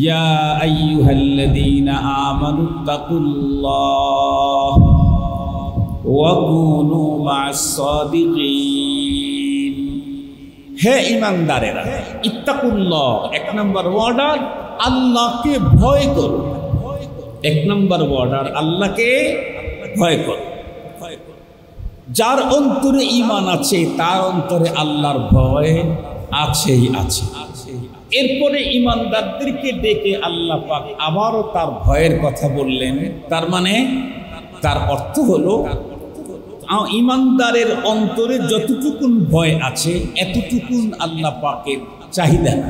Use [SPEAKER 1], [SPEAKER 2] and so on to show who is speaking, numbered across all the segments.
[SPEAKER 1] ইয়া আইয়ুহাল্লাযীনা আমানুত্তাকুল্লাহ ওয়া কুনু মা'আস সাদিকিন। হে ঈমানদারেরা, ইত্তাকুল্লাহ এক নম্বর অর্ডার, আল্লাহকে ভয় করো। এক নম্বর অর্ডার, আল্লাহকে ভয় করো। যার অন্তরে ঈমান আছে তার অন্তরে আল্লাহর ভয় আছেই আছে। এরপরে ঈমানদারদেরকে ডেকে আল্লাহ পাক আবারও তার ভয়ের কথা বললেন। তার মানে তার অর্থ হলো ঈমানদারের অন্তরে যতটুকুন ভয় আছে এতটুকুন আল্লাহ পাকের চাহিদা না।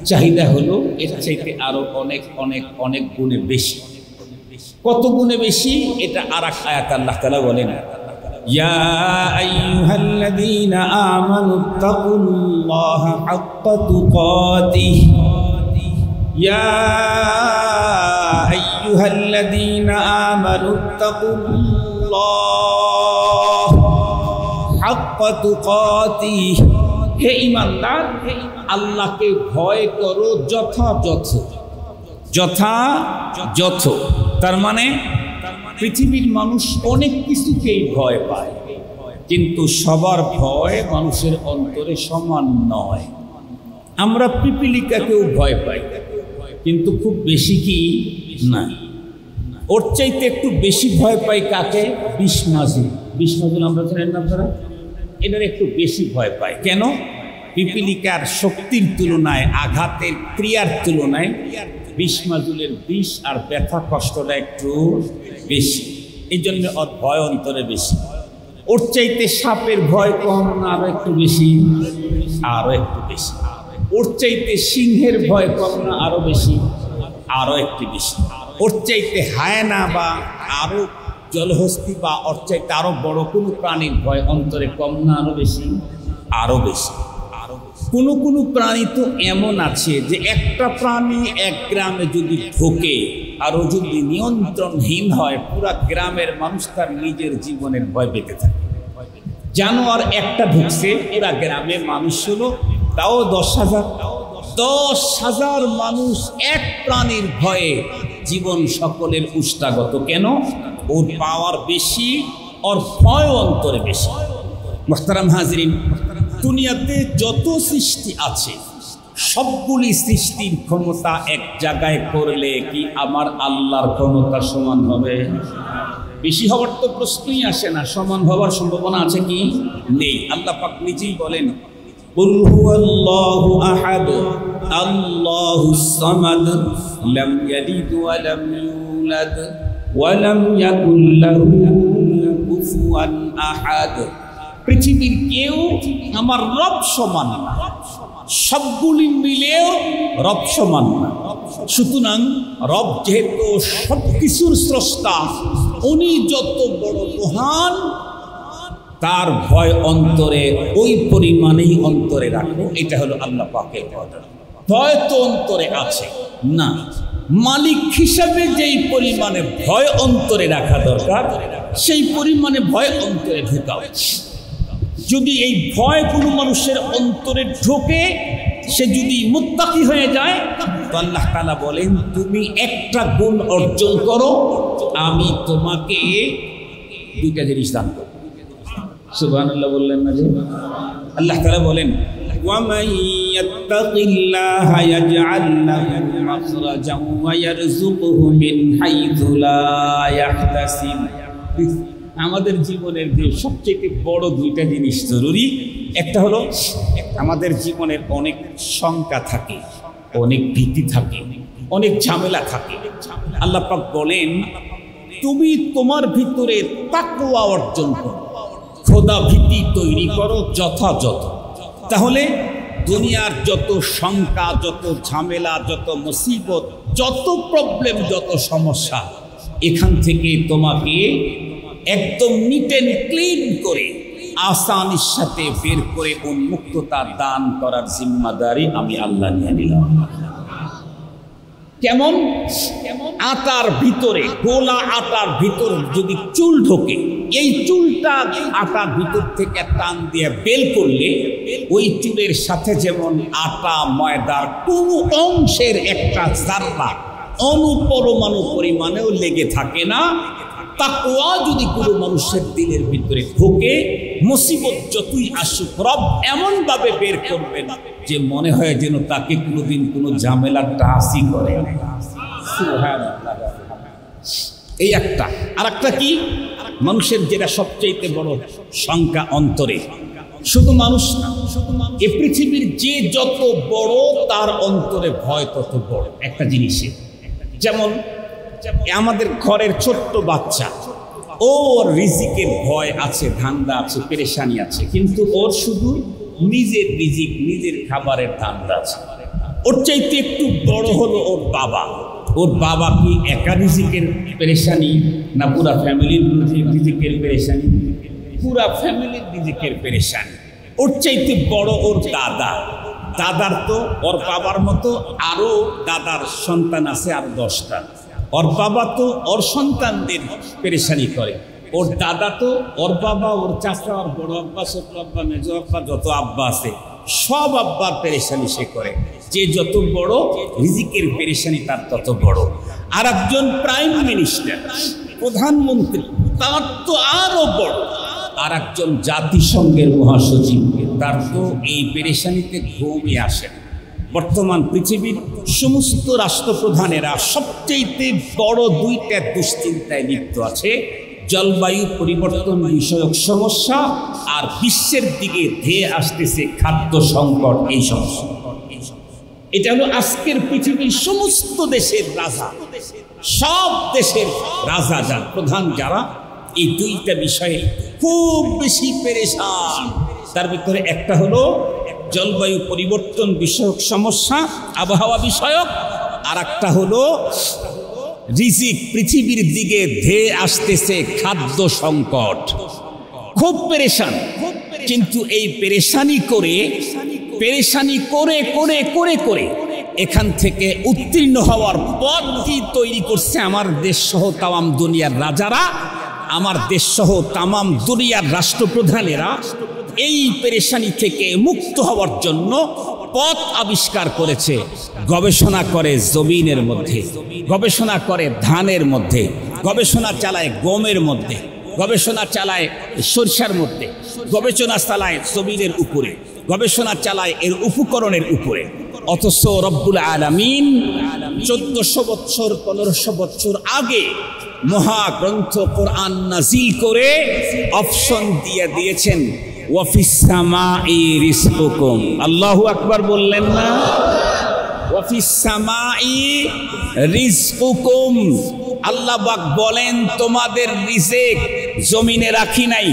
[SPEAKER 1] চাহিদা হলো এর চাইতে আরো অনেক অনেক অনেক গুণে বেশি। কত গুণে বেশি এটা আরেক আয়াত আল্লাহ তাআলা বলেন, ইয়া আইয়ুহাল্লাযীনা আমানুত্তাকুল্লাহা হাক্কা তুকাতিহি। ইয়া আইয়ুহাল্লাযীনা আমানুত্তাকুল্লাহা হাক্কা তুকাতিহি। হে ঈমানদার, আল্লাহকে ভয় করো যথাযথ। যথাযথ তার মানে পৃথিবীর মানুষ অনেক কিছুকেই ভয় পায়, কিন্তু সবার ভয় মানুষের অন্তরে সমান নয়। আমরা পিপিলিকাকেও ভয় পাই, কিন্তু খুব বেশি কি না। ওর চাইতে একটু বেশি ভয় পাই কাকে? বিষ মাছুল। বিষ মাছুল আমরা জানেন না আপনারা? এটার একটু বেশি ভয় পায়। কেন? পিপিলিকার শক্তির তুলনায়, আঘাতের ক্রিয়ার তুলনায় বিষ মাছুলের বিষ আর ব্যথা কষ্টটা একটু বেশি, এই জন্য ওর ভয় অন্তরে বেশি। ওর চাইতে সাপের ভয় কম না আরো একটু বেশি? আরো একটু বেশি। ওর চাইতে সিংহের ভয় কম না আরো বেশি? আরো একটু বেশি। ওর চাইতে হায়না বা আরো জলহস্তি বা ওর চাইতে আরো বড় কোনো প্রাণীর ভয় অন্তরে কম না আরো বেশি? আরো বেশি। কোনো কোনো প্রাণী তো এমন আছে যে একটা প্রাণী এক গ্রামে যদি ঢোকে আর ও যদি নিয়ন্ত্রণহীন হয়, পুরা গ্রামের মানুষ তার নিজের জীবনের ভয় পেতে থাকে। জানোয়ার একটা ঢুকছে, পুরা গ্রামে মানুষ হলো তাও 10,000। 10,000 মানুষ এক প্রাণীর ভয়ে জীবন সকলের উষ্টাগত। কেন? ওর পাওয়ার বেশি, ওর ভয় অন্তরে বেশি। মুহতারাম হাজরিন, দুনিয়াতে যত সৃষ্টি আছে সবগুলি সৃষ্টির ক্ষমতা এক জায়গায় করলে কি আমার আল্লাহর ক্ষমতা সমান হবে? বেশি হওয়ার তো প্রশ্নই আসে না। সমান হওয়ার সম্ভাবনা আছে কি? নেই। আল্লাহ পাক নিজেই বলেন, কুল হুয়াল্লাহু আহাদ আল্লাহুস সামাদ লাম ইয়ালিদ ওয়া লাম ইউলাদ ওয়া লাম ইয়াকুল লাহু কুফুয়ান আহাদ। পৃথিবীর কেউ আমার রব সমান না, সবগুলি মিলেও রব সমান না। সুতরাং রব যেহেতু সবকিছুর স্রষ্টা, উনি যত বড় মহান, তার ভয় অন্তরে ওই পরিমাণেই অন্তরে রাখো। এটা হলো আল্লাহ পাকের কথা। ভয় তো অন্তরে আছে না, মালিক হিসাবে যেই পরিমাণে ভয় অন্তরে রাখা দরকার সেই পরিমাণে ভয় অন্তরে ঢোকা উচিত। যদি এই ভয় কোনো মানুষের অন্তরে ঢোকে, সে যদি মুত্তাকি হয়ে যায়, তো আল্লাহ তাআলা বলেন, তুমি একটা গুণ অর্জন করো, আমি তোমাকে দুইটা জিনিস দান করব। সুবহানাল্লাহ বললেন না যে? আল্লাহ তাআলা বলেন, ওয়া মান ইয়াত্তাকিল্লাহা ইয়াজআল লাহু মাখরাজান ওয়া ইয়ারযুকহু মিন হাইথু লা ইয়াহতাসিব। আমাদের জীবনের যে সবচেয়ে বড় দুইটা জিনিস জরুরি, একটা হলো আমাদের জীবনের অনেক শঙ্কা থাকে, অনেক ভীতি থাকে, অনেক ঝামেলা থাকে। আল্লাহ পাক বলেন, তুমি তোমার ভিতরে তাকওয়া অর্জন করো, খোদা ভীতি তৈরি করো যথাযথ। তাহলে দুনিয়ার যত শঙ্কা, যত ঝামেলা, যত মুসিবত, যত প্রবলেম, যত সমস্যা, এখান থেকে তোমাকে একদম নিট এন্ড ক্লিন করে আসানির সাথে বের করে উন্মুক্ততা দান করার জিম্মাদারি আমি আল্লাহ নিয়ে নিলাম। কেমন? আটার ভিতরে, গোলা আটার ভিতর যদি চুল ঢোকে, এই চুলটা আটা ভিতর থেকে টান দিয়ে বের করলে ওই চুলের সাথে যেমন আটা ময়দার কোনো অংশের একটা জাররা অনুপরমাণু পরিমাণেও লেগে থাকে না, তাকওয়া যদি কোনো মানুষের দিলের ভিতরে ঢোকে, মুসিবত যতই আসুক রব এমন ভাবে বের করবেন যে মনে হয় যেন তাকে কোনোদিন কোনো ঝামেলার টাসি করে। এই একটা। আর একটা কি, মানুষের যেটা সবচেয়ে বড় সংখ্যা অন্তরে, শুধু মানুষ না, এই পৃথিবীর যে যত বড় তার অন্তরে ভয় তত বড় একটা জিনিসে। যেমন আমাদের ঘরের ছোট্ট বাচ্চা, ওর রিজিকের ভয় আছে, ধান্দা আছে, পেরেশানি আছে, কিন্তু ওর শুধু নিজের রিজিক, নিজের খাবারের ধান্দা আছে। ওর চাইতে একটু বড় হলো ওর বাবা। ওর বাবা কি একা রিজিকের পেরেশানি না পুরা ফ্যামিলির রিজিকের পেরেশানি? পুরা ফ্যামিলির রিজিকের পেরেশানি। ওর চাইতে বড় ওর দাদা। দাদার তো ওর বাবার মতো আরো দাদার সন্তান আছে আর 10টা। ওর বাবা তো ওর সন্তানদের পেরেশানি করে। ওর দাদা তো ওর বাবা, ওর চাচা, ওর বড় আব্বা, ছোট আব্বা, মেজো আব্বা, যত আব্বা আছে সব আব্বার পেরেশানি সে করে। যে যত বড় রিজিকের পেরেশানি তার তত বড়। আর একজন প্রাইম মিনিস্টার, প্রধানমন্ত্রী, তার তো আরো বড়। আর একজন জাতিসংঘের মহাসচিব, তার তো এই পেরেশানিতে ঘুমই আসে না। বর্তমান পৃথিবীর সমস্ত রাষ্ট্রপ্রধানেরা সবচেয়ে বড় 2টা দুশ্চিন্তায় লিপ্ত আছে, জলবায়ু পরিবর্তন বিষয়ক সমস্যা আর বিশ্বের দিকে ধেয়ে আসতেছে খাদ্য সংকট। এই সমস্যা, এটা হলো আজকের পৃথিবীর সমস্ত দেশের রাজা, সব দেশের রাজা যারা প্রধান, যারা এই 2টা বিষয়ে খুব বেশি পেরেশান। তার ভিতরে একটা হলো জলবায়ু পরিবর্তন বিষয়ক সমস্যা, আবহাওয়া বিষয়ক, আর একটা হলো রিজিক, পৃথিবীর দিকে ধেয়ে আসতেছে খাদ্য সংকট। খুব পেরেশান। কিন্তু এই পেরেশানি করে করে এখান থেকে উত্তীর্ণ হওয়ার পথই তৈরি করছে আমার দেশ সহ তামাম দুনিয়ার রাজারা, আমার দেশ সহ তামাম দুনিয়ার রাষ্ট্রপ্রধানেরা। এই পেরেশানি থেকে মুক্ত হওয়ার জন্য পথ আবিষ্কার করেছে। গবেষণা করে জমিনের মধ্যে, গবেষণা করে ধানের মধ্যে, গবেষণা চালায় গমের মধ্যে, গবেষণা চালায় সরিষার মধ্যে, গবেষণা চালায় জমিনের উপরে, গবেষণা চালায় এর উপকরণের উপরে। অথচ রব্বুল আলামিন 1400 বছর 1500 বছর আগে মহাগ্রন্থ কোরআন নাজিল করে অপশন দিয়ে দিয়েছেন, ওয়াফিস সামাই রিজকুকুম। আল্লাহু আকবার বললেন না? ওয়াফিস সামাই রিজকুকুম। আল্লাহ পাক বলেন তোমাদের রিজিক জমিনে রাখি নাই,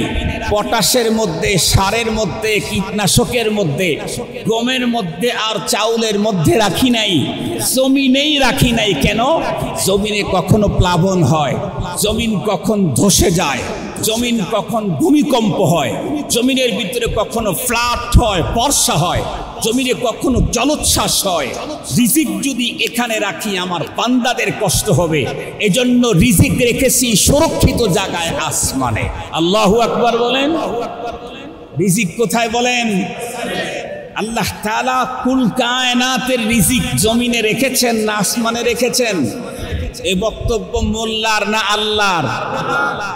[SPEAKER 1] পটাশের মধ্যে, সারের মধ্যে, কীটনাশকের মধ্যে, গমের মধ্যে আর চাউলের মধ্যে রাখি নাই, জমিনেই রাখি নাই। কেন? জমিনে কখনো প্লাবন হয়, জমিন কখন ধসে যায়, জমিন কখন ভূমিকম্প হয়, জমিনের ভিতরে কখনো ফ্লাড হয়, বর্ষা হয়, জমিনে কখনো জলোচ্ছ্বাস হয়। রিজিক যদি এখানে রাখি আমার বান্দাদের কষ্ট হবে, এজন্য রিজিক রেখেছি সুরক্ষিত জায়গায়, আসমানে। আল্লাহু আকবার বলেন। রিজিক কোথায় বলেন? আল্লাহ তাআলা কুল কায়নাতের রিজিক জমিনে রেখেছেন না আসমানে রেখেছেন? এ বক্তব্য মোল্লার না আল্লাহর?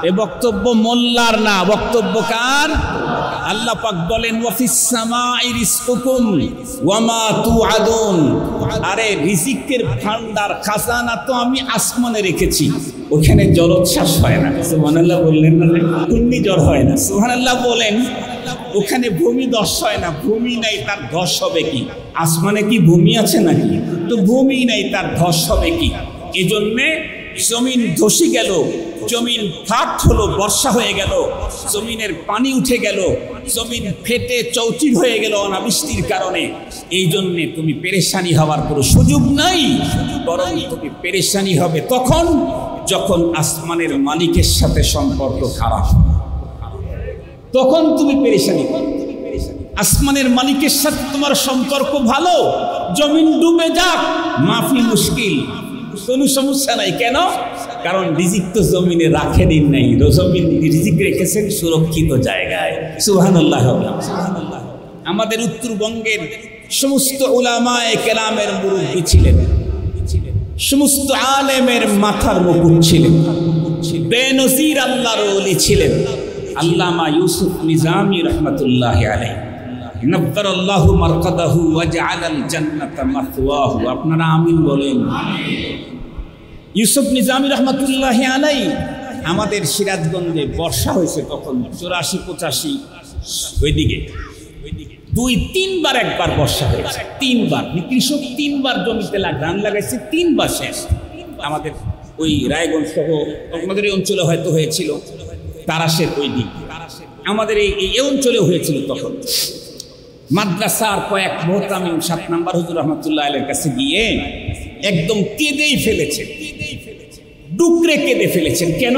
[SPEAKER 1] এ বক্তব্য মোল্লার না, বক্তব্য কার? আল্লাহ পাক বলেন ওয়াফিস সামাই রিজকুকুম ওয়া মা তুআদুন। আরে রিজিকের ভান্ডার, খাজানা তো আমি আসমানে রেখেছি, ওখানে জলোচ্ছ্বাস হয় না। সুবহানাল্লাহ বললেন না? ঘূর্ণিঝড় হয় না। সুবহানাল্লাহ বলেন। ওখানে ভূমি ধস হয় না। ভূমি নাই তার ধস হবে কি? আসমানে কি ভূমি আছে নাকি? তো ভূমি নাই তার ধস হবে কি? এজন্যে জমিন ধসে গেল, জমিন ফাট হলো, বর্ষা হয়ে গেল, জমিনের পানি উঠে গেল, জমিন ফেটে চৌচির হয়ে গেল অনাবৃষ্টির কারণে। এই জন্যে তুমি পেরেশানি হওয়ার কোনো সুযোগ নাই, বরং তুমি পেরেশানি হবে তখন যখন আসমানের মালিকের সাথে সম্পর্ক খারাপ, তখন তুমি পেরেশানি। আসমানের মালিকের সাথে তোমার সম্পর্ক ভালো, জমিন ডুবে যাক মাফি মুশকিল, কোনো সমস্যা নাই। কেন? কারণ রিজিক তো জমিনে রাখেনি নাই, জমিন রিজিক রেখেছেন সুরক্ষিত জায়গায়। সুবহানাল্লাহ। আমাদের উত্তরবঙ্গের সমস্ত উলামায়ে কেরামের মুরব্বী ছিলেন, সমস্ত আলেমের মাথার মুকুট ছিলেন, বেনজির আল্লাহর ওলি ছিলেন আল্লামা ইউসুফ নিজামী রাহমাতুল্লাহি আলাইহি। নব্বারাল্লাহু মারকাদাহু ওয়া জাআলাল জান্নাতা মাথওয়াহু। আপনারা আমিন বলেন। ইউসুফ নিজামী রাহমাতুল্লাহি আলাইহি আমাদের সিরাজগঞ্জে বর্ষা হয়েছে তখন 84-85 ওইদিকে 2-3 বার একবার বর্ষা হয়েছে, 3 বার। কৃষক 3 বার জমিতে ধান লাগাইছে, 3 বার শেষ। আমাদের ওই রায়গঞ্জ সহ আমাদের এই অঞ্চলে হয়তো হয়েছিল, তারাশের ওই দিক আমাদের এই অঞ্চলে হয়েছিল। তখন মাদ্রাসার কয়েক মোহতামিম 7 নম্বর হুজুর রহমতুল্লাহ আলাইহির কাছে গিয়ে একদম কেঁদেই ফেলেছেন, ডুকরে কেঁদে ফেলেছেন। কেন?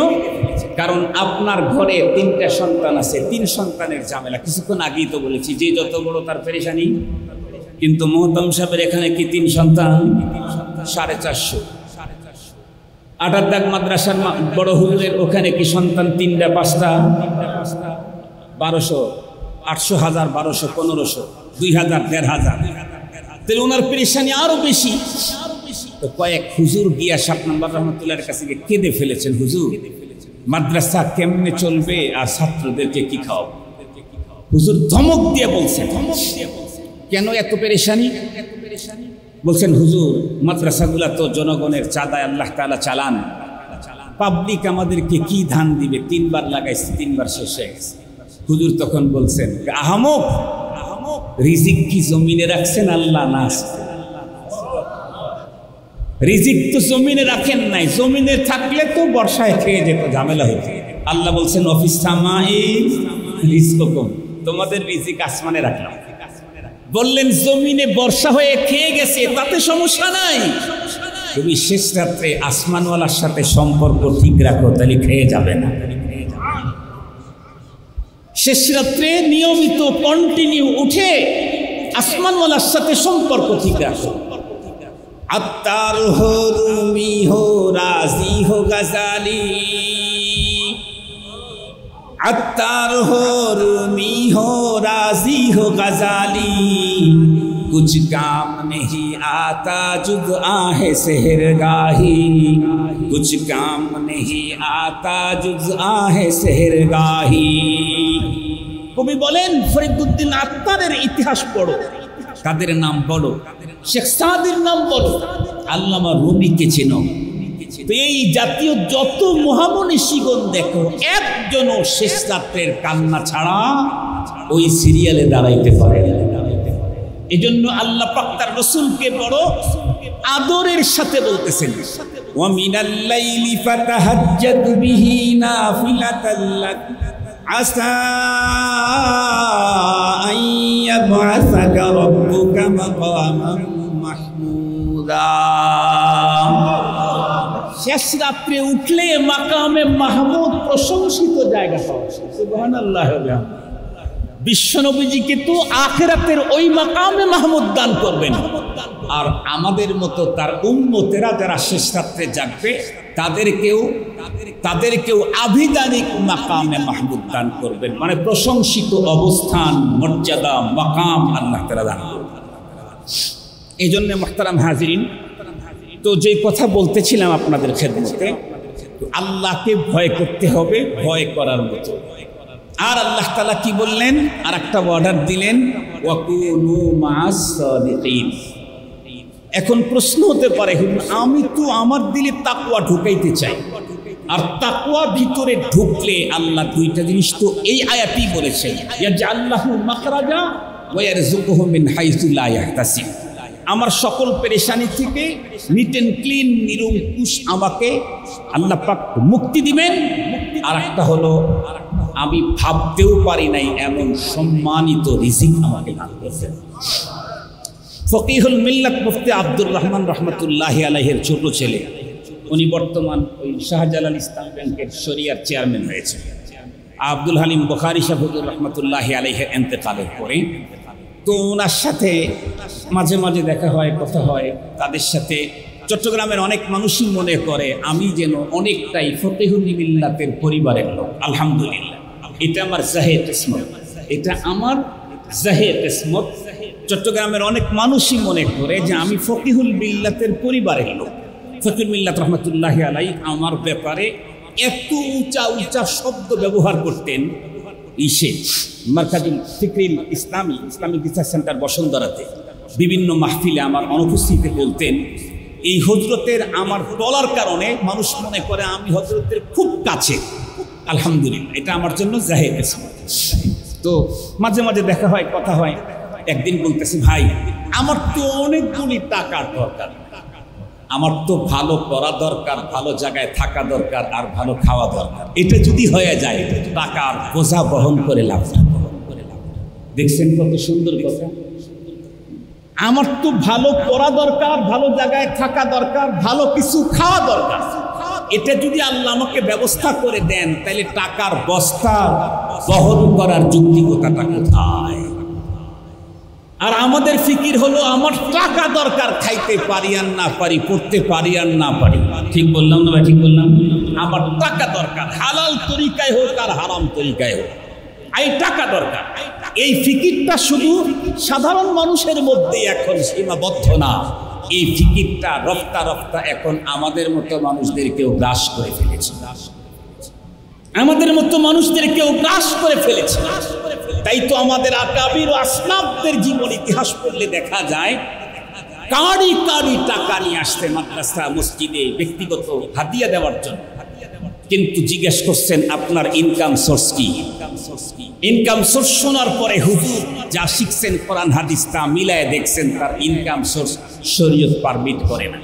[SPEAKER 1] কারণ আপনার ঘরে 3টা সন্তান আছে, 3 সন্তানের ঝামেলা। কিছুক্ষণ আগেই তো বলেছি যে যত বড় তার পেরেশানি। কিন্তু মোহতাম সাহেবের এখানে কি 3 সন্তান? 450। আটারদাগ মাদ্রাসার বড় হুজুরের ওখানে কি সন্তান 3টা 5টা? 1200, 800, 1000, 1200, 1500, 2000, 1500। তাহলে ওনার পেরেশানি আরো বেশি। তো কয়েক হুজুর গিয়া 7 নম্বর রহমতুল্লাহর কাছে গিয়ে কেঁদে ফেলেছেন, হুজুর মাদ্রাসা কেমনে চলবে আর ছাত্রদেরকে কি খাওয়াবো? হুজুর ধমক দিয়ে বলছেন, কেন এত পেরেশানি? বলছেন, হুজুর মাদ্রাসাগুলা তো জনগণের চাঁদায় আল্লাহ তাআলা চালান, পাবলিক আমাদেরকে কি ধান দিবে? 3 বার লাগাইছে, 3 বার শেষ হয়ে গেছে। হুজুর তখন বলছেন, আহামক, রিজিক কি জমিনে রাখছেন আল্লাহ? না, রিজিক তো জমিনে রাখেন নাই, জমিনে থাকলে তো বর্ষায় খেয়ে যেত, ঝামেলা হতো। আল্লাহ বলছেন, অফিস সামাই রিজকুকুম, তোমাদের রিজিক আসমানে রাখলাম। বললেন জমিনে বর্ষা হয়ে খেয়ে গেছে, তাতে সমস্যা নাই, তুমি শেষ রাত্রে আসমানওয়ালার সাথে সম্পর্ক ঠিক রাখো, তাহলে খেয়ে যাবে না। শেষ রাত্রে নিয়মিত কন্টিনিউ উঠে আসমানওয়ালার সাথে সম্পর্ক ঠিক রাখো। আত্তার হো রুমি হো রাজি হো গজালি, अत्तार हो रूमी हो राजी हो गजाली, कुछ काम नहीं आता जुद आहे सेहरगाही, कुछ काम नहीं आता जुद आहे सेहरगाही। কবি বলেন ফরিদউদ্দিন আত্তারের ইতিহাস পড়ো, তাদের নাম বলো, শেখ সাদির নাম বলো, আল্লামা রুমিকে চেনো। এই জাতীয় যত মহামনীষীগণ দেখো, একজনও শেষ রাত্রের কান্না ছাড়া ওই সিরিয়ালে দাঁড়াইতে পারে না। এই জন্য আল্লাহ পাক তার রাসূলকে বড় আদরের সাথে বলতেছেন, ওয়া মিনাল লাইলি ফাতাহাজ্জাদ বিহি নাফিলাতাল লাক আসা আন ইয়াবআসাকা রাব্বুকা মাকামান মাহমুদা। শেষ রাত্রে উঠলে মাকামে মাহমুদ প্রশংসিত জায়গা পাওয়া যায়। সুবহানাল্লাহ। বিশ্বনবীজিকে তো আখিরাতের ওই মাকামে মাহমুদ দান করবেন, আর আমাদের মতো তার উম্মতেরা যারা শেষ রাত্রে জাগবে তাদেরকেও আভিধানিক মাকামে মাহমুদ দান করবেন, মানে প্রশংসিত অবস্থান, মর্যাদা, মাকাম আল্লাহ তাআলা দান করবেন। এই জন্য মুহতারাম হাজিরিন, তো যে কথা বলতেছিলাম আপনাদের খেদমতে, আল্লাহকে ভয় করতে হবে, ভয় করার মতো। আর আল্লাহ তাআলা কি বললেন? আর একটা অর্ডার দিলেন, ওয়াকুনু মা'আস সাদিকিন। এখন প্রশ্ন হতে পারে, আমি তো আমার দিলে তাকওয়া ঢুকাইতে চাই, আর তাকওয়া ভিতরে ঢুকলে আল্লাহ 2টা জিনিস তো এই আয়াতেই বলেছেন, ইয়াজআল্লাহু মাখরাজা ওয়া ইয়ারযুকুহু মিন হাইসু লা ইয়াহতাসিব। আমার সকল পেরেশানি থেকে নিট এন্ড ক্লিন, নিরঙ্কুশ আমাকে আল্লাহ পাক মুক্তি দিবেন। আর একটা হলো, আমি ভাবতেও পারি নাই এমন সম্মানিত রিজিক আমাকে দান করবেন। ফকিহুল মিল্লাত মুফতি আব্দুর রহমান রহমতুল্লাহি আলাইহির ছোট ছেলে, উনি বর্তমান ওই শাহজালাল ইসলাম ব্যাংকের শরিয়ার চেয়ারম্যান হয়েছে। আব্দুল হালিম বুখারী সাহেব রহমতুল্লাহি আলাইহির ইন্তেকালের পরে তো ওনার সাথে মাঝে মাঝে দেখা হয়, কথা হয়, তাদের সাথে চট্টগ্রামের অনেক মানুষই মনে করে আমি যেন অনেকটাই ফকিহুল মিল্লাতের পরিবারের লোক। আলহামদুলিল্লাহ, এটা আমার জাহের কিসমত, এটা আমার জাহের কিসমত। চট্টগ্রামের অনেক মানুষই মনে করে যে আমি ফকিহুল মিল্লাতের পরিবারের লোক। ফকিহুল মিল্লাত রহমতুল্লাহি আলাইহি আমার ব্যাপারে এত উঁচা উঁচা শব্দ ব্যবহার করতেন। মারকাজুল ফিকরিল ইসলামিক রিসার্চ সেন্টার বসুন্ধরাতে বিভিন্ন মাহফিলে আমার অনুপস্থিতিতে বলতেন, এই হযরতের আমার বলার কারণে মানুষ মনে করে আমি হযরতের খুব কাছে। আলহামদুলিল্লাহ, এটা আমার জন্য জাহের কিসমত। তো মাঝে মাঝে দেখা হয়, কথা হয়। একদিন বলতেছি, ভাই আমার তো অনেকগুলি টাকার দরকার, আমার তো ভালো পড়া দরকার, ভালো জায়গায় থাকা দরকার, আর ভালো খাওয়া দরকার। এটা যদি হয়ে যায় টাকার বোঝা বহন করে লাভ। দেখছেন কত সুন্দর কথা। আমার তো ভালো পড়া দরকার, ভালো জায়গায় থাকা দরকার, ভালো কিছু খাওয়া দরকার। এটা যদি আল্লাহ আমাকে ব্যবস্থা করে দেন, তাহলে টাকার বস্তা বহন করার যুক্তিকতাটা কোথায়? আর আমাদের ফিকির হলো আমার টাকা দরকার, খাইতে পারি আর না পারি, পড়তে পারি আর না পারি। ঠিক বললাম না ভাই? ঠিক বললাম। আমার টাকা দরকার, হালাল তরিকায় হোক আর হারাম তরিকায় হোক, এই টাকা দরকার। এই ফিকিরটা শুধু সাধারণ মানুষের মধ্যে এখন সীমাবদ্ধ না, এই ফিকিরটা রফতা রফতা এখন আমাদের মতো মানুষদেরকেও গ্রাস করে ফেলেছে। আমাদের মতো মানুষদেরকেও গ্রাস করে ফেলেছে। তাই তো আমাদের আকাবির ও আসলাফদের জীবন ইতিহাস পড়লে দেখা যায়, কারি কারি টাকা নিয়ে আসতে মাদ্রাসা মসজিদে ব্যক্তিগত হাদিয়া দেওয়ার জন্য। কিন্তু জিজ্ঞেস করছেন আপনার ইনকাম সোর্স কি? ইনকাম সোর্স শোনার পরে হুজুর যা শিখছেন কোরআন হাদিস তা মিলায় দেখছেন তার ইনকাম সোর্স শরীয়ত পারমিট করে না।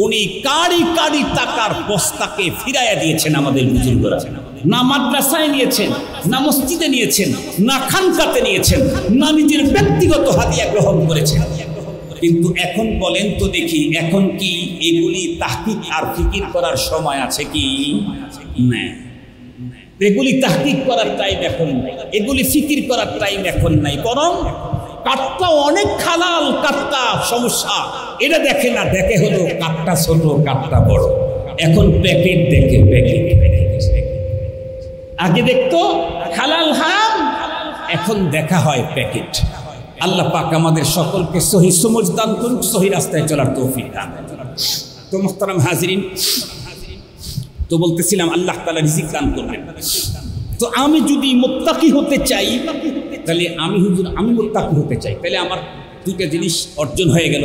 [SPEAKER 1] উনি কারি কারি টাকার বস্তাকে ফিরাইয়া দিয়েছেন আমাদের বুজুর্গরা। না মাদ্রাসায় নিয়েছেন, না মসজিদে নিয়েছেন, না খানকাতে নিয়েছেন, না নিজের ব্যক্তিগত হাদিয়া গ্রহণ করেছেন। কিন্তু এখন বলেন তো দেখি, এখন কি এগুলি তাহকিক আর ফিকির করার সময় আছে কি? না, এগুলি তাহকিক করার টাইম এখন নাই, এগুলি ফিকির করার টাইম এখন নাই। বরং কাঠটা অনেক হালাল, কাঠটা সমস্যা এটা দেখে না, দেখে হলো কাঠটা ছোট কাঠটা বড়। এখন প্যাকেট দেখে, প্যাকেট। আগে দেখতো হালাল হারাম, এখন দেখা হয় প্যাকেট। আল্লাহ পাক আমাদের সকলকে সহি সমঝ দান করুক, সহি রাস্তায় চলার তৌফিক দান। তো মুহতারাম হাজিরিন, তো বলতেছিলাম আল্লাহ তাআলা রিজিক দান করবেন। তো আমি যদি মুত্তাকি হতে চাই, তাহলে আমি মুত্তাকি হতে চাই, তাহলে আমার দুইটা জিনিস অর্জন হয়ে গেল।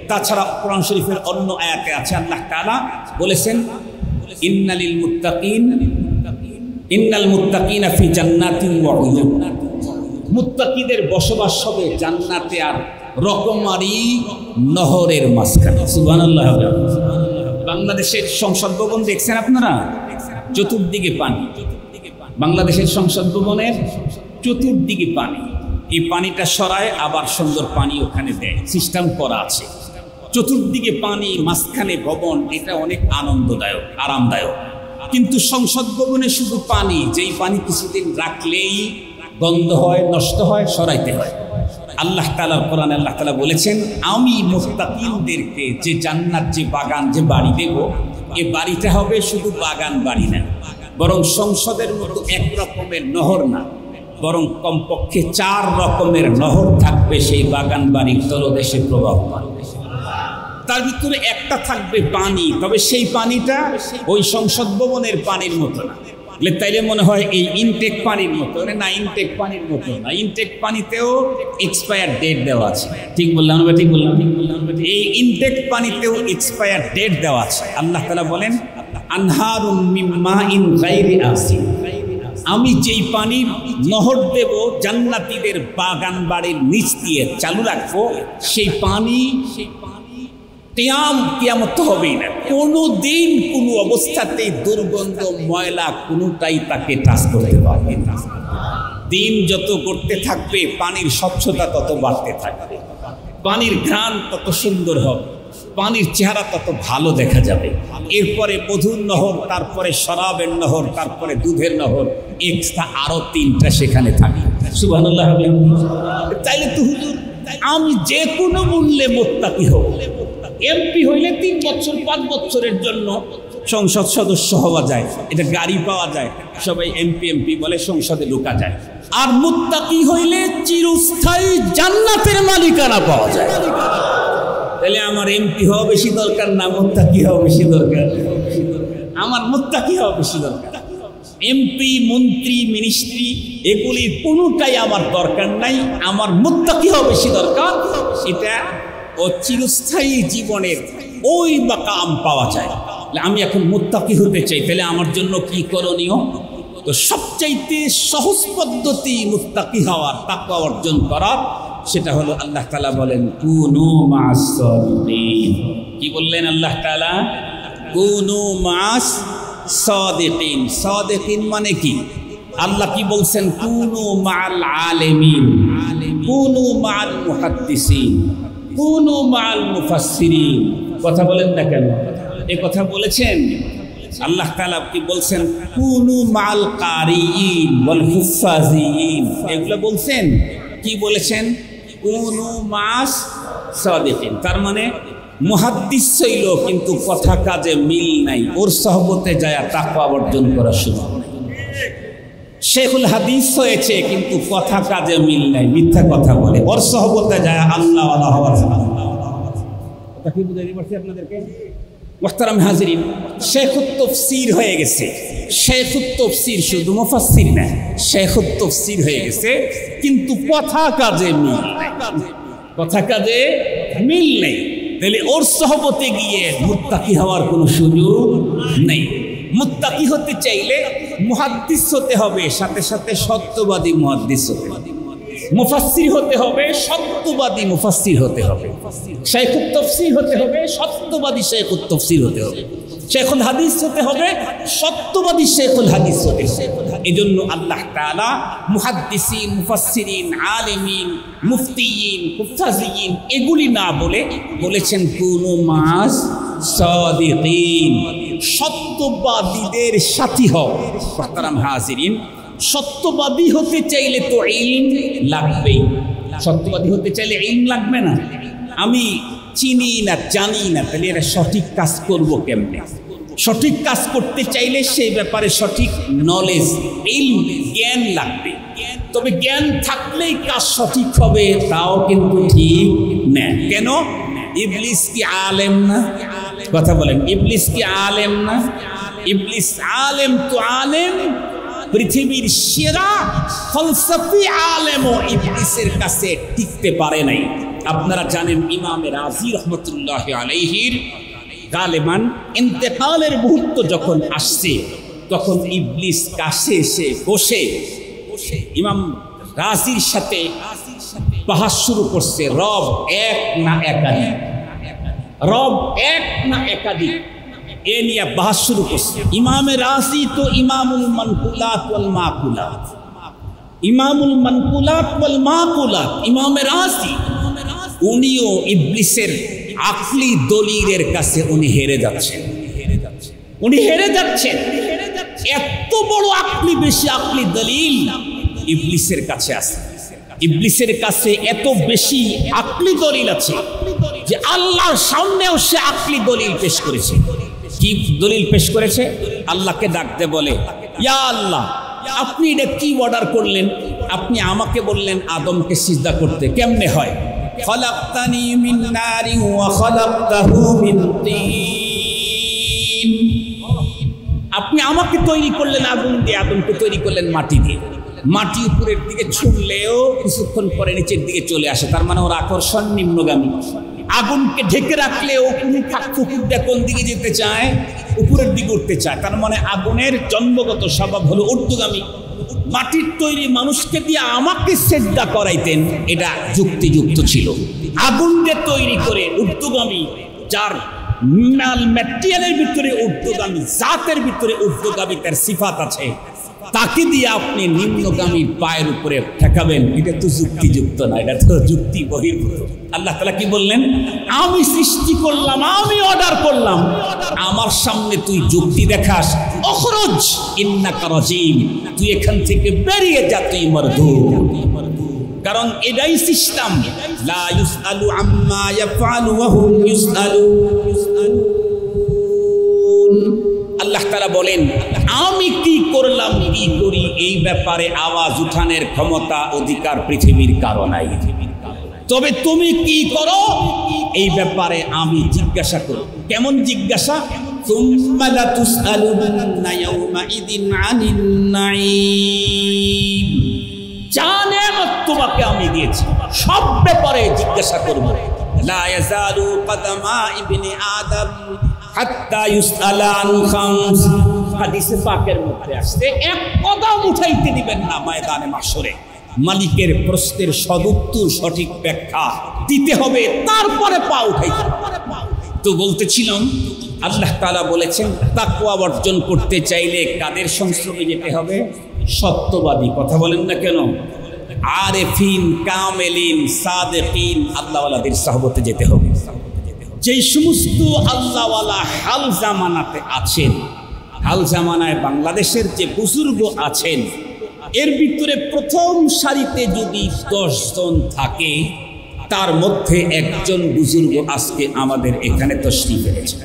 [SPEAKER 1] তাছাড়া কোরআন শরীফের অন্য আয়াতে আছে আল্লাহ তাআলা বলেছেন, ইন্নাল মুত্তাকিনা ফি জান্নাতিন ওয়া উয়ুন। মুত্তাকিদের বসবাস হবে জান্নাতে আর রকমারি নহরের মাঝখানে। সুবহানাল্লাহ। বাংলাদেশের সংসদ ভবন দেখছেন আপনারা? চতুর্দিকে পানি। বাংলাদেশের সংসদ ভবনের চতুর্দিকে পানি। এই পানিটা সরায় আবার সুন্দর পানি ওখানে দেয়, সিস্টেম করা আছে। চতুর্দিকে পানি, মাঝখানে ভবন, এটা অনেক আনন্দদায়ক, আরামদায়ক। কিন্তু সংসদ ভবনে শুধু পানি, যেই পানি কিছুদিন রাখলেই গন্ধ হয়, নষ্ট হয়, সরাইতে হয়। আল্লাহ তাআলার কোরআনে আল্লাহ তাআলা বলেছেন, আমি মুত্তাকিনদেরকে যে জান্নাত, যে বাগান, যে বাড়ি দেব, এই বাড়িটা হবে শুধু বাগান বাড়ি না, বরং সংসদের মতো এক রকমের নহর না, বরং কমপক্ষে 4 রকমের নহর থাকবে সেই বাগান বাড়ির তলদেশে প্রবাহ পাবে। তার ভিতরে একটা থাকবে পানি, তবে সেই পানিটা ওই সংসদ ভবনের পানির মতো না। তাইলে মনে হয় এই ইনটেক পানির মতো না, ইনটেক পানির মতো না। ইনটেক পানিতেও এক্সপায়ার ডেট দেওয়া আছে। ঠিক বললাম না? ঠিক বললাম। এই ইনটেক পানিতেও এক্সপায়ার ডেট দেওয়া আছে। আল্লাহ তাআলা বলেন, আনহারুম মিন মাইন গায়রি আসিন। আমি যেই পানি নহর দেব জান্নাতীদের বাগান বাড়ির নিচ দিয়ে চালু রাখবো, সেই পানি কিয়ামত হবেই না। কোনো দিন কোনো অবস্থাতেই দুর্গন্ধ, ময়লা কোনোটাই তাকে টাচ করতে পারবে না। দিন যত করতে থাকবে পানির স্বচ্ছতা তত বাড়তে থাকবে, পানির ঘ্রাণ তত সুন্দর হবে, পানির চেহারা তত ভালো দেখা যাবে। এরপরে মধুর নহর, তারপরে শরাবের নহর, তারপরে দুধের নহর, এক্সট্রা আরো 3টা সেখানে থাকে। সুবহানাল্লাহ। তাইলে তো হুজুর আমি যে কোনো মূল্যে মুত্তাকি হব। এমপি হইলে 3 বছর 5 বছরের জন্য সংসদ সদস্য হওয়া যায়, এটা গাড়ি পাওয়া যায়, সবাই এমপি বলে, সংসদে ঢোকা যায়। আর মুত্তাকি হইলে চিরস্থায়ী জান্নাতের মালিকানা পাওয়া যায়। তাহলে আমার এমপি হওয়া বেশি দরকার না মুত্তাকি হওয়া বেশি দরকার? আমার মুত্তাকি হওয়া বেশি দরকার। এমপি, মন্ত্রী, মিনিস্ট্রি এগুলির কোনোটাই আমার দরকার নাই, আমার মুত্তাকি হওয়া বেশি দরকার। এটা ও চিরস্থায়ী জীবনের ওই মাকাম পাওয়া যায়। আমি এখন মুত্তাকি হতে চাই, তাহলে আমার জন্য কি করণীয়? তো সবচাইতে সহজ পদ্ধতি মুত্তাকি হওয়ার, তাকওয়া অর্জন করার, সেটা হলো আল্লাহ তাআলা বলেন কুনু মা'আস সাদিকিন। কি বললেন আল্লাহ তাআলা? কুনু মা'আস সাদিকিন। সাদিকিন মানে কি? আল্লাহ কি বলছেন? কুনু মা'আল আলিমিন, কুনু মা'আল মুহাদ্দিসিন, কুনু মা'আল মুফাসসিরিন। কথা বলেন না কেন? এই কথা বলেছেন আল্লাহ তাআলা। কি বলছেন? কুনু মা'আল কারিইন ওয়াল হুফাজিন, এগুলো বলছেন। কি বলেছেন? কুনু মা'আস সাদিকিন। তার মানে মুহাদ্দিস ছিল কিন্তু কথা কাজে মিল নাই, ওর সহবতে যায় তাকওয়া অর্জন করা শুরু। শেখুল হাদিস হয়েছে কিন্তু কথা কাজে মিল নাই, মিথ্যা কথা বলে, ওর সহবতে যায় আল্লাহ ওয়ালা হওয়ার। কথা কি বুঝাইতে পারছি আপনাদেরকে? মুহতারাম হাজিরিন, শেখুত তাফসীর হয়ে গেছে। শেখুত তাফসীর শুধু মুফাসসির না, শেখুত তাফসীর হয়ে গেছে কিন্তু কথা কাজে মিল নাই, কথা কাজে মিল নেই। তাহলে ওর সহবতে গিয়ে মুত্তাকি হওয়ার কোনো সুযোগ নেই। মুত্তাকি হতে চাইলে মুহাদ্দিস হতে হবে, সাথে সাথে সত্যবাদী মুহাদ্দিস হতে হবে। মুফাসসির হতে হবে, সত্যবাদী মুফাসসির হতে হবে। শাইখুত তাফসীর হতে হবে, সত্যবাদী শাইখুত তাফসীর হতে হবে। শাইখুল হাদিস হতে হবে, সত্যবাদী শাইখুল হাদিস হতে হবে। এজন্য আল্লাহ তাআলা মুহাদ্দিসিন, মুফাসসিরিন, আলিমিন, মুফতিয়িন, হুফাজিয়িন এগুলি না বলে বলেছেন কুনু মা'আস সাদিকিন, সত্যবাদীদের সাথী হও। মুহতারাম হাজিরিন, সত্যবাদী হতে চাইলে তো ইলম লাগবেই। সত্যবাদী হতে চাইলে ইলম লাগবে না? আমি চিনি না, জানি না, তাহলে এরা সঠিক কাজ করব কেমনে? সঠিক কাজ করতে চাইলে সেই ব্যাপারে সঠিক নলেজ, ইলম, জ্ঞান লাগবে। তবে জ্ঞান থাকলেই কাজ সঠিক হবে তাও কিন্তু ঠিক না। কেন? ইবলিস কি আলেম না? কথা বলেন, ইবলিস কি আলেম না? ইবলিস আলেম তো আলেম, পৃথিবীর সেরা ফলসফি আলেমও ইবলিসের কাছে টিকতে পারে নাই। আপনারা জানেন ইমামে রাজি রহমতুল্লাহ আলাইহির গালেবান ইন্তেকালের মুহূর্ত যখন আসছে, তখন ইবলিস কাছে এসে বসে ইমাম রাজির সাথে বাহাস শুরু করছে, রব এক না একাধিক, রব এক না একাধিক, এ নিয়ে বাহাস শুরু করছে। ইমামে রাজি তো ইমামুল মানকুলাত ওয়াল মাকুলাত, ইমামুল মানকুলাত ওয়াল মাকুলাত, ইমামে রাজি উনিও ইবলিসের আকলি দলিলের কাছে উনি হেরে যাচ্ছেন, উনি হেরে যাচ্ছেন। এত বড় আকলি, বেশি আকলি দলিল ইবলিসের কাছে আছে। ইবলিসের কাছে এত বেশি আকলি দলিল আছে যে আল্লাহর সামনেও সে আকলি দলিল পেশ করেছে। কি দলিল পেশ করেছে? আল্লাহকে ডাকতে বলে, ইয়া আল্লাহ, আপনি এটা কি অর্ডার করলেন? আপনি আমাকে বললেন আদমকে সিজদা করতে, কেমনে হয়? খলাকতানি মিন নারিন ওয়া খলাকতাহু মিন তিন। আপনি আমাকে তৈরি করলেন আগুন দিয়ে, আদমকে তৈরি করলেন মাটি দিয়ে। মাটি উপরের দিকে ছুঁড়লেও কিছুক্ষণ পরে নিচের দিকে চলে আসে, তার মানে ওর আকর্ষণ নিম্নগামী। আগুনকে ঢেকে রাখলেও কোনো ফাঁকুকুরটা কোন দিকে যেতে চায়? উপরের দিকে উঠতে চায়, তার মানে আগুনের জন্মগত স্বভাব হলো ঊর্ধ্বগামী। মাটির তৈরি মানুষকে দিয়ে আমাকে সিজদা করাইতেন, এটা যুক্তিযুক্ত ছিল। আগুন দিয়ে তৈরি করে ঊর্ধ্বগামী, যার ম্যাটেরিয়ালের ভিতরে ঊর্ধ্বগামী, জাতের ভিতরে ঊর্ধ্বগামী তার সিফাত আছে, তাকে দিয়ে আপনি নিম্নগামী পায়ের উপরে ঠেকাবেন, এটা তো যুক্তিযুক্ত না, এটা তো যুক্তি বহির্ভূত। আল্লাহ তাআলা কি বললেন? আমি সৃষ্টি করলাম, আমি অর্ডার করলাম, আমার সামনে তুই যুক্তি দেখাস? অখরজ ইন্নাকা রাজিম, তুই এখান থেকে বেরিয়ে যা, তুই মারদুদ। কারণ এটাই সিস্টেম, লা ইউসআলু আম্মা ইয়াফআলু ওয়া হুম ইউসআলুন। আল্লাহ তাআলা বলেন, আমি কি করলাম কি করি এই ব্যাপারে আওয়াজ উঠানোর ক্ষমতা অধিকার পৃথিবীর কারো নাই, তবে তুমি কি করো এই ব্যাপারে আমি জিজ্ঞাসা করব। কেমন জিজ্ঞাসা? সুম্মা লাতুসআলুন্না ইয়াওমাইদিন আনিন নাঈম, যা নেয়ামত তোমাকে আমি দিয়েছি সব ব্যাপারে জিজ্ঞাসা করব। লা ইয়াজালু কদমা ইবনে আদম হাত্তা ইউসআলা আন খামস, হাদিসে পাকের মধ্যে আসছে এক কদম উঠাইতে দিবেন না ময়দানে মাশরে, মালিকের প্রশ্নের সদুত্তর সঠিক ব্যাখ্যা দিতে হবে, তারপরে পা উঠাইতে। তো বলতেছিলাম আল্লাহ তাআলা বলেছেন তাকওয়া অর্জন করতে চাইলে কাদের সংস্রবে যেতে হবে? সত্যবাদী। কথা বলেন না কেন? আরেফিন, কামেলিন, সাদেকিন, আল্লাহওয়ালাদের সাহবতে যেতে হবে। যেই সমস্ত আল্লাহওয়ালা হাল জামানাতে আছেন, হাল জামানায় বাংলাদেশের যে বুজুর্গ আছেন, এর ভিতরে প্রথম সারিতে যদি 10 জন থাকে, তার মধ্যে একজন বুজুর্গ আজকে আমাদের এখানে তশরিফ এনেছে।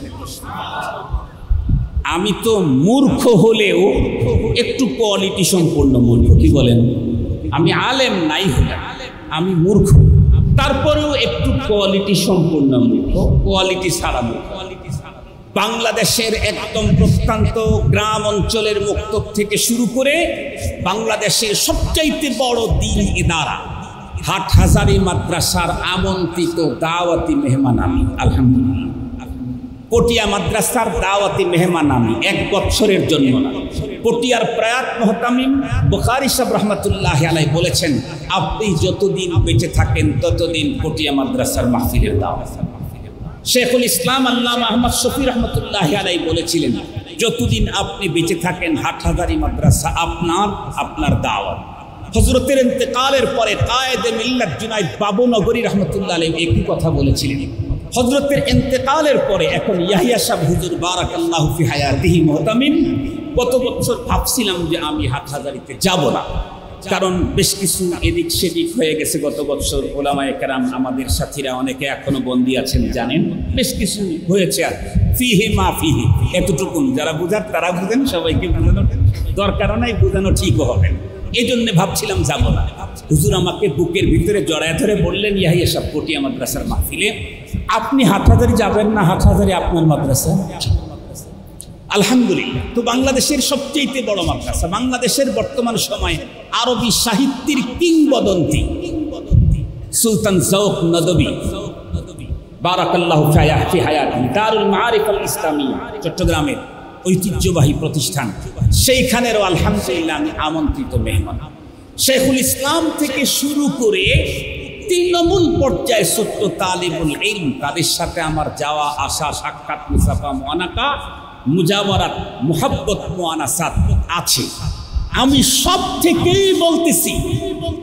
[SPEAKER 1] আমি তো মূর্খ হলেও একটু কোয়ালিটি সম্পূর্ণ মূর্খ। কি বলেন? আমি আলেম নাই হলাম, আমি মূর্খ, তারপরেও একটু কোয়ালিটি সম্পূর্ণ মূর্খ, কোয়ালিটি ছাড়া মূর্খ। বাংলাদেশের একদম প্রত্যন্ত গ্রাম অঞ্চলের মক্তব থেকে শুরু করে বাংলাদেশের সবচাইতে বড় দ্বীন ইদারা হাটহাজারী মাদ্রাসার আমন্ত্রিত দাওয়াতি মেহমান আমি। আলহামদুলিল্লাহ, পটিয়া মাদ্রাসার দাওয়াতি মেহমান আমি 1 বছরের জন্য না। পটিয়ার প্রয়াত মুহতামিম বুখারী সাহেব রহমাতুল্লাহি আলাইহি বলেছেন, আপনি যতদিন বেঁচে থাকেন ততদিন পটিয়া মাদ্রাসার মাহফিলের দাওয়াত। শেখুল ইসলাম আল্লামা আহমদ শফি রহমতুল্লাহি আলাইহি বলেছিলেন, যতদিন আপনি বেঁচে থাকেন হাটহাজারী মাদ্রাসা আপনার দাওয়াত। হযরতের ইন্তেকালের পরে কায়েদে মিল্লাত জুনাইদ বাবুনগরী রহমতুল্লাহ আলাইহি একই কথা বলেছিলেন। হযরতের ইন্তেকালের পরে এখন ইয়াহিয়া সাহেব হুজুর বারাকাল্লাহু ফি হায়াতিহি মুহতামিম, কত বছর ভাবছিলাম যে আমি হাটহাজারীতে যাব না, কারণ বেশ কিছু এদিক সেদিক হয়ে গেছে গত বছর। ওলামায়ে কেরাম আমাদের সাথীরা অনেকে এখনো বন্দী আছেন, জানেন, বেশ কিছু হয়েছে। আর ফিহি মা ফিহি, এতটুকুন যারা বুঝার তারা বুঝেন, সবাইকে বোঝানো দরকার নাই, বোঝানো ঠিকও হবে। এই জন্য ভাবছিলাম যাব না। হুজুর আমাকে বুকের ভিতরে জড়ায় ধরে বললেন, ইয়াহিয়া সাহেব পটিয়া মাদ্রাসার মাহফিলে আপনি হাটহাজারী যাবেন না? হাটহাজারী আপনার মাদ্রাসা। আলহামদুলিল্লাহ। তো বাংলাদেশের সবচেয়ে বড় মাদ্রাসা, বাংলাদেশের বর্তমান সময়ে আরবি সাহিত্যের কিংবদন্তি সুলতান জৌক নদভী বারাকাল্লাহু ফি হায়াতিহি দারুল মাআরিফ আল ইসলামিয়া চট্টগ্রামের ঐতিহ্যবাহী প্রতিষ্ঠান, সেইখানেরও আলহামদুলিল্লাহ আমি আমন্ত্রিত মেহমান। শেখুল ইসলাম থেকে শুরু করে তৃণমূল পর্যায়ে ছোট্ট তালিবুল ইলম, তাদের সাথে আমার যাওয়া আসা, সাক্ষাৎ, মুসাফা, মুআনাকা, মুজাওয়ারাত, মুহাব্বত, মুআনাসাত আছে। আমি সব থেকেই বলতেছি,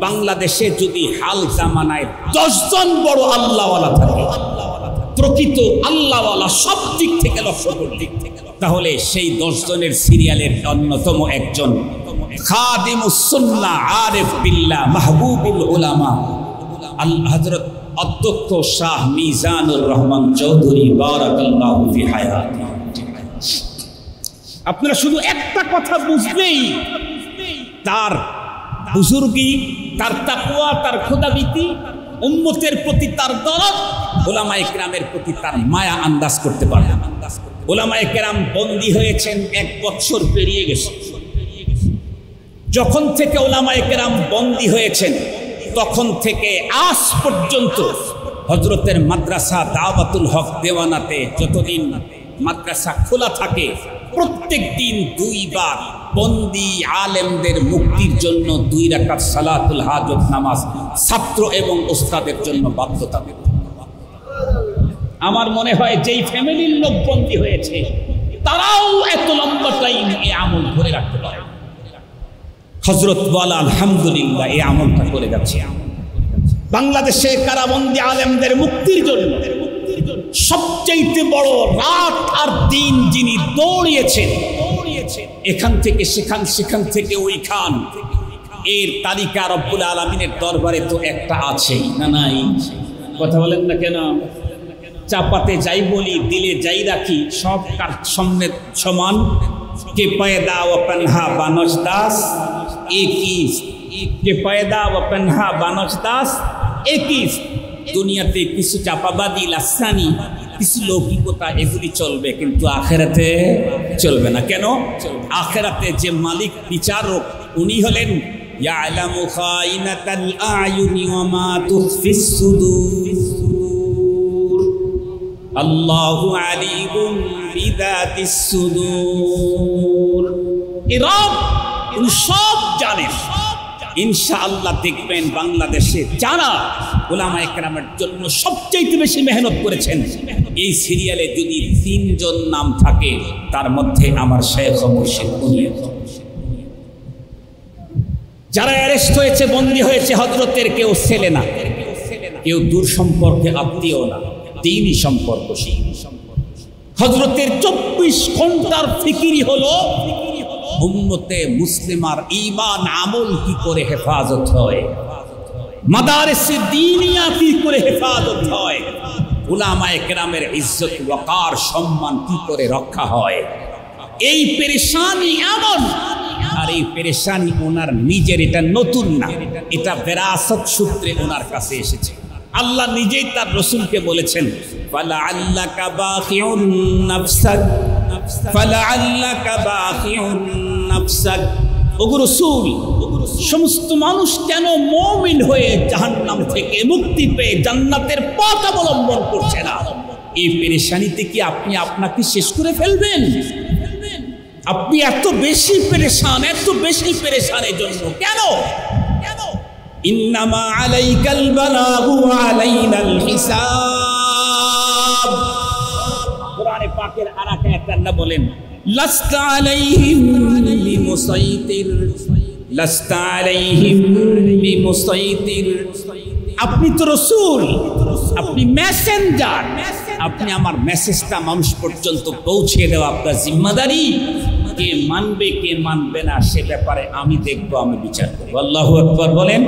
[SPEAKER 1] বাংলাদেশে যদি হাল জামানায় 10 জন বড় আল্লাহওয়ালা থাকে, প্রকৃত আল্লাহওয়ালা সব দিক থেকে লক্ষ্য করতে, তাহলে সেই 10 জনের সিরিয়ালের অন্যতম একজন খাদিমুস সুন্নাহ, আরিফ বিল্লাহ, মাহবুবুল উলামা হযরত অধ্যক্ষ শাহ মিজানুর রহমান চৌধুরী বারাকাল্লাহু ফি হায়াতিহি। আপনারা শুধু একটা কথা বুঝলেই তার বুজুর্গি, তার তাকওয়া, তার খোদাভীতি, উম্মতের প্রতি তার দরদ, উলামায়ে কেরামের প্রতি তার মায়া আন্দাজ করতে পারবেন। উলামায়ে কেরাম বন্দী হয়েছেন 1 বছর পেরিয়ে গেছে। যখন থেকে উলামায়ে কেরাম বন্দী হয়েছেন তখন থেকে আজ পর্যন্ত হযরতের মাদ্রাসা দাওয়াতুল হক দেওয়ানাতে যতদিন মাদ্রাসা খোলা থাকে, প্রত্যেক দিন 2 বার বন্দী আলেমদের মুক্তির জন্য 2 রাকাত সালাতুল হাজত নামাজ ছাত্র এবং ওস্তাদের জন্য বাধ্যতামূলক। আমার মনে হয় যেই ফ্যামিলির লোক বন্দী হয়েছে তারাও এত লম্বা টাইম এই আমল ধরে রাখতে পারে। হযরত ওয়ালা আলহামদুলিল্লাহ এই আমলটা করে যাচ্ছে। বাংলাদেশে কারাবন্দী আলেমদের মুক্তির জন্য সবচেয়ে বড় রাত আর দিন যিনি দৌড়িয়েছেন, এখান থেকে সেখান, সেখান থেকে ওইখান, এর তালিকা রব্বুল আলামিনের দরবারে তো একটা আছেই, না নাই? কথা বলেন না কেন? চাপাতে যাই বলি, দিলে যাই রাখি, সব কার সামনে সমান। কে পয়দা ও পেনহা বানজ দাস একই, কে পয়দা ও পেনহা বানজ দাস একই। দুনিয়াতে কিছু চাপাবাদি, লাসানি, কিছু লৌকিকতা এগুলি চলবে, কিন্তু আখেরাতে চলবে না। কেন? আখেরাতে যে মালিক, বিচারক, উনি হলেন ইয়ালামু খাইনাতাল আয়ুনি ওয়া মা তুখফিস সুদূর, আল্লাহু আলিমুম বিযাতিস সুদূর। এ রব উনি সব জানেন। ইনশাআল্লাহ দেখবেন বাংলাদেশে যারা উলামায়ে কেরামের জন্য সবচেয়ে বেশি মেহনত করেছেন, এই সিরিয়ালে যদি 3 জন নাম থাকে, তার মধ্যে আমার শেখ মুর্শিদ উনি। যারা অ্যারেস্ট হয়েছে, বন্দী হয়েছে, হযরতের কেউ ছেলে না, কেউ দূর সম্পর্কে আত্মীয় না, দ্বীনি সম্পর্ক। হযরতের 24 ঘন্টার ফিকিরি হলো উম্মতে মুসলিমার ঈমান আমল কি করে হেফাজত হয়, মাদারিসে দ্বীনিয়া কি করে হেফাজত হয়, উলামায়ে কেরামের ইজ্জত ওয়াকার সম্মান কি করে রক্ষা হয়। এই পেরেশানি এমন, আর এই পেরেশানি ওনার নিজের, এটা নতুন না, এটা বিরাসত সূত্রে ওনার কাছে এসেছে। আল্লাহ নিজেই তার রাসূলকে বলেছেন, ফালাআল্লাকা বাখিউন নাফসাক, ফালাআল্লাকা বাখিউন নাফসাক। ওগো রাসূল, সমস্ত মানুষ কেন মুমিন হয়ে জাহান্নাম থেকে মুক্তি পেয়ে জান্নাতের পথ অবলম্বন করছে না? এই পেরেশানিতে কি আপনি আপনাকে শেষ করে ফেলবেন? আপনি এত বেশি পেরেশান, এত বেশি পেরেশানের জন্য কেন? ইন্নামা আলাইকাল বালাগু ওয়া আলাইনাল হিসাব। কোরআনে পাকের আরেক আয়াতে আল্লাহ বলেন, লাস্তা আলাইহিম বিমুসাইতির, লাস্তা আলাইহিম বিমুসাইতির। আপনি তো রাসূল, আপনি মেসেঞ্জার, আপনি আমার মেসেজটা মানুষ পর্যন্ত পৌঁছে দেওয়া আপনার জিম্মাদারি। কে মানবে কে মানবে না সে ব্যাপারে আমি দেখবো, আমি বিচার করবো। আল্লাহু আকবার বলেন।